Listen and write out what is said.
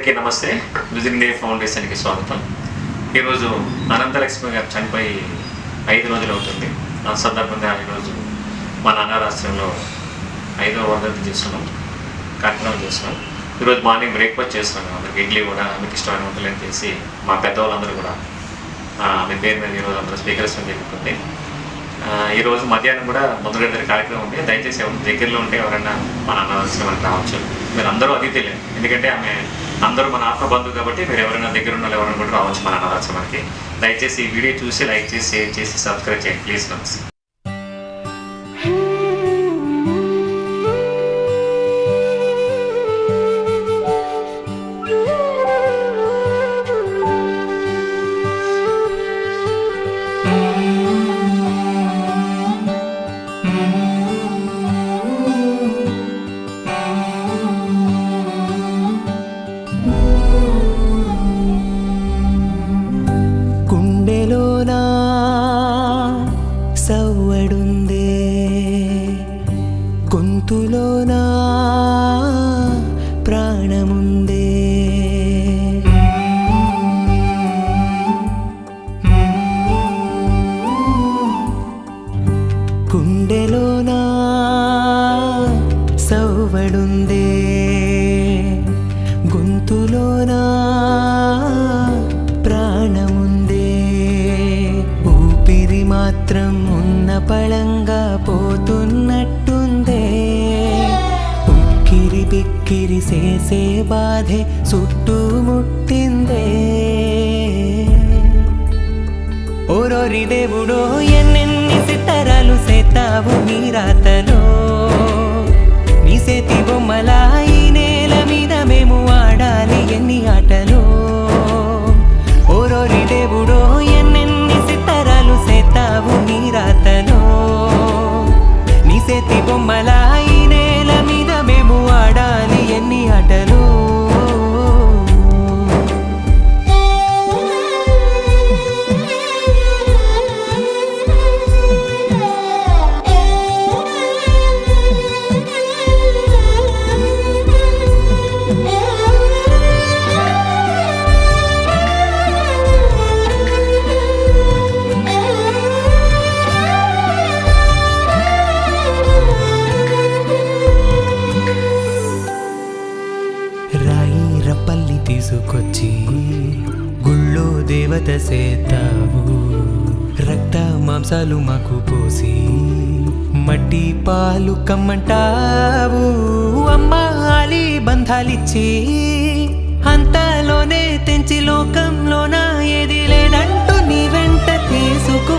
అందరికీ నమస్తే. Vision India ఫౌండేషన్కి స్వాగతం. ఈరోజు అనంతలక్ష్మి గారు చనిపోయి 5 రోజులు అవుతుంది. ఆ సందర్భంగా ఈరోజు మా అనాథాశ్రమంలో 5వ వర్ధంతి చేస్తున్నాం, కార్యక్రమం చేస్తున్నాం. ఈరోజు మార్నింగ్ బ్రేక్ఫాస్ట్ చేస్తున్నాం. అందరికి ఇడ్లీ కూడా మీకు ఇష్టమైన వంటలు చేసి మా పెద్దవాళ్ళందరూ కూడా మీ పేరు మీద ఈరోజు అందరూ స్వీకరిస్తాం జరుగుతుంది. ఈరోజు మధ్యాహ్నం కూడా మొదటి కార్యక్రమం ఉంది. దయచేసి ఎవరు దగ్గరలో ఉంటే ఎవరైనా మన అనాథాశ్రమానికి రావచ్చు. మీరు అందరూ అతిథులే, ఎందుకంటే ఆమె అందరూ మన ఆత్మ బంధువు కాబట్టి మీరు ఎవరైనా దగ్గర ఉన్న ఎవరైనా కూడా రావచ్చు మన అనాథాశ్రమానికి. దయచేసి ఈ వీడియో చూసి లైక్ చేసి షేర్ చేసి సబ్స్క్రైబ్ చేయండి ప్లీజ్. నమస్తే. గుండెలోనా సవ్వడుందే, గొంతులోనా ప్రాణముందే. గుండెలోనా సవ్వడుందే, గొంతులోనా ప్రాణముందే. ఊపిరి మాత్రం ఉన్న పళంగా పోతున్నట్టుందే. ఉక్కిరి బిక్కిరి చేసే బాధే చుట్టుముట్టిందే. ఓరోరి దేవుడో ఎన్నెన్ని సితారాలు సేతావు నీ రాతలో. నీ చేతి బొమ్మలా ఈ నేల మీద మేము ఆడాలి ఎన్ని ఆటలో. ఓరోరి దేవుడో ఎన్నెన్ని సితారాలు సేతావు నీ రాతలో. నీ చేతి బొమ్మలా ఈ నేల మీద మేము ఆడాలి ఎన్ని ఆటలో. రాయి రప్పల్లి తీసుకొచ్చి గుళ్ళో దేవత సేతావు. రక్త మాంసాలు మాకు పోసి మట్టి పాలు కమ్మంటావు. అమ్మాలి బంధాలిచ్చి అంతలోనే తెంచి లోకంలోన ఏది లేదంటూ నీ వెంట తీసుకు